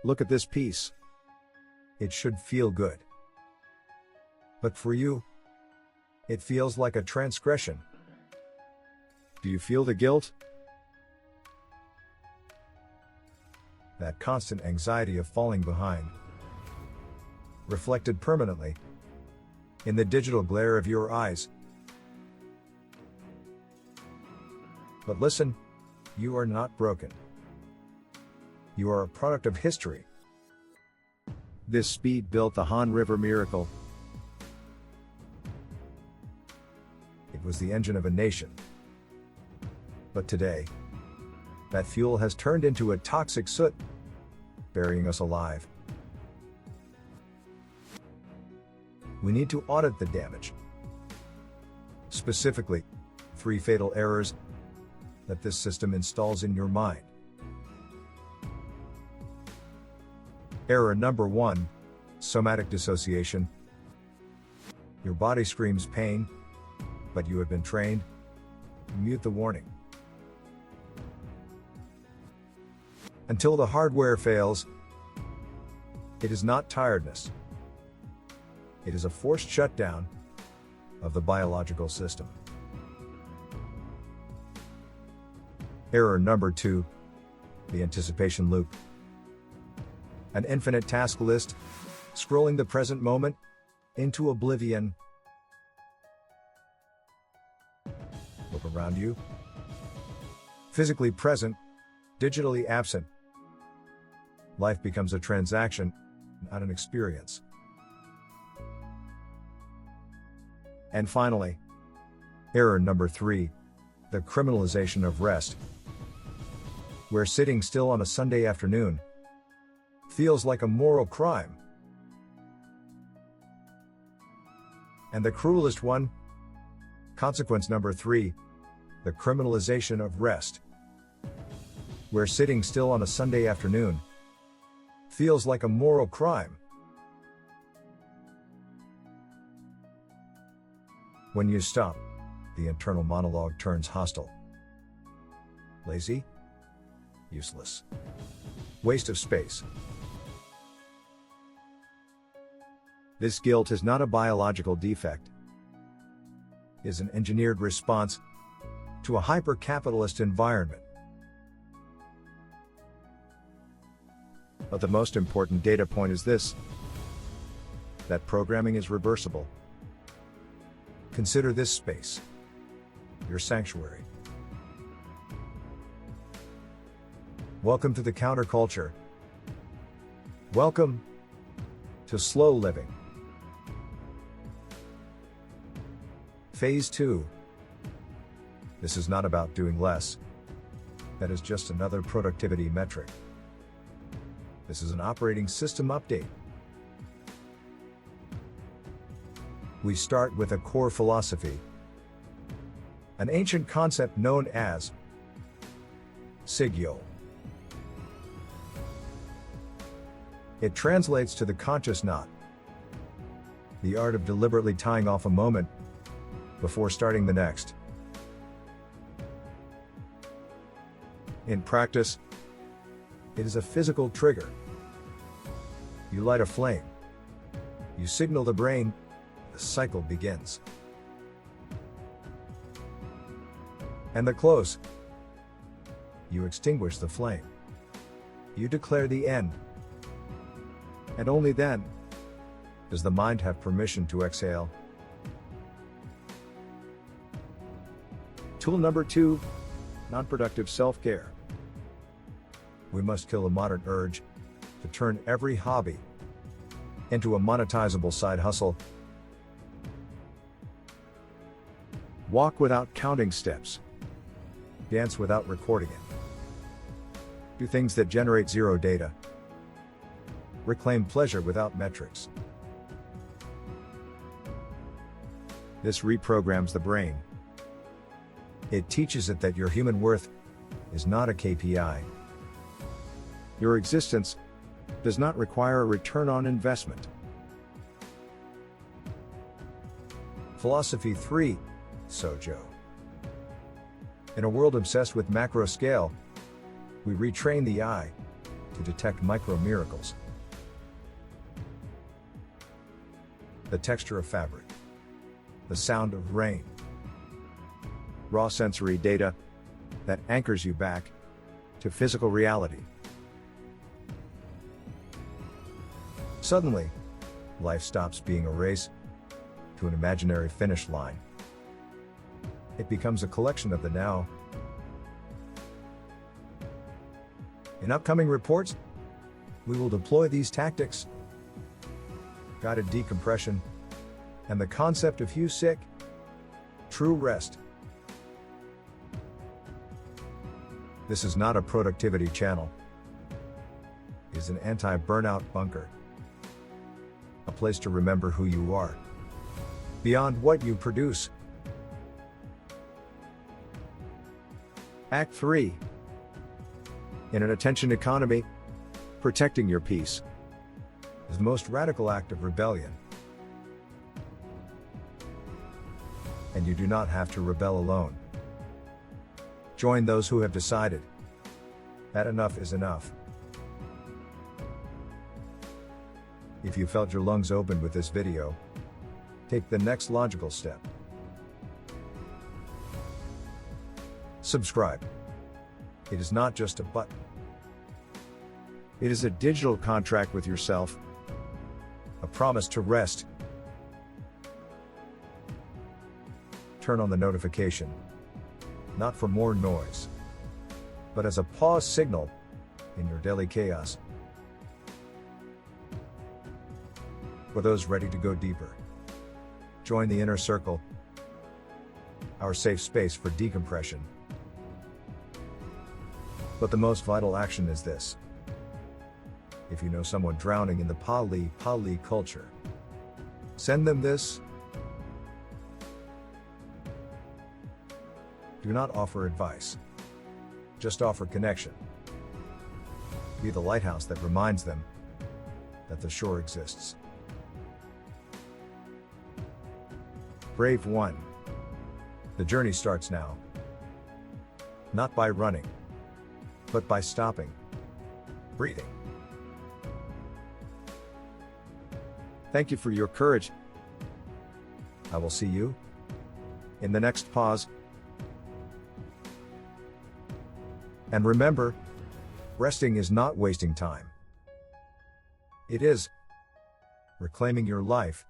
Look at this piece. It should feel good. But for you, it feels like a transgression. Do you feel the guilt? That constant anxiety of falling behind, reflected permanently in the digital glare of your eyes. But listen, you are not broken. You are a product of history. This speed built the Han River miracle. It was the engine of a nation. But today, that fuel has turned into a toxic soot, burying us alive. We need to audit the damage. Specifically, 3 fatal errors that this system installs in your mind. Error number 1, somatic dissociation. Your body screams pain, but you have been trained to mute the warning. Until the hardware fails, it is not tiredness. It is a forced shutdown of the biological system. Error number 2, the anticipation loop. An infinite task list, scrolling the present moment into oblivion. Look around you. Physically present, digitally absent. Life becomes a transaction, not an experience. And finally, error number 3, the criminalization of rest, where sitting still on a Sunday afternoon feels like a moral crime. And the cruelest one, consequence number 3, the criminalization of rest, where sitting still on a Sunday afternoon feels like a moral crime. When you stop, the internal monologue turns hostile. Lazy? Useless. Waste of space. This guilt is not a biological defect. It is an engineered response to a hyper-capitalist environment. But the most important data point is this: that programming is reversible. Consider this space your sanctuary. Welcome to the counterculture. Welcome to slow living. Phase 2. This is not about doing less. That is just another productivity metric. This is an operating system update. We start with a core philosophy, an ancient concept known as Sigyo. It translates to the conscious knot, the art of deliberately tying off a moment before starting the next. In practice, it is a physical trigger. You light a flame. You signal the brain, the cycle begins. And the close. You extinguish the flame. You declare the end. And only then does the mind have permission to exhale. Tool number 2, non-productive self-care. We must kill a modern urge to turn every hobby into a monetizable side hustle. Walk without counting steps. Dance without recording it. Do things that generate zero data. Reclaim pleasure without metrics. This reprograms the brain. It teaches it that your human worth is not a KPI. Your existence does not require a return on investment. Philosophy 3, Sojo. In a world obsessed with macro scale, we retrain the eye to detect micro miracles. The texture of fabric, the sound of rain, raw sensory data that anchors you back to physical reality. Suddenly, life stops being a race to an imaginary finish line. It becomes a collection of the now. In upcoming reports, we will deploy these tactics: guided decompression, and the concept of HUSIC, true rest. This is not a productivity channel. It is an anti-burnout bunker. A place to remember who you are, beyond what you produce. Act 3. In an attention economy, protecting your peace is the most radical act of rebellion. And you do not have to rebel alone. Join those who have decided that enough is enough. If you felt your lungs open with this video, take the next logical step. Subscribe. It is not just a button. It is a digital contract with yourself, a promise to rest. Turn on the notification, not for more noise, but as a pause signal in your daily chaos. For those ready to go deeper, join the inner circle, our safe space for decompression. But the most vital action is this: if you know someone drowning in the Pali culture, send them this. Do not offer advice. Just offer connection. Be the lighthouse that reminds them that the shore exists. Brave one. The journey starts now. Not by running, but by stopping, breathing. Thank you for your courage. I will see you in the next pause. And remember, resting is not wasting time. It is reclaiming your life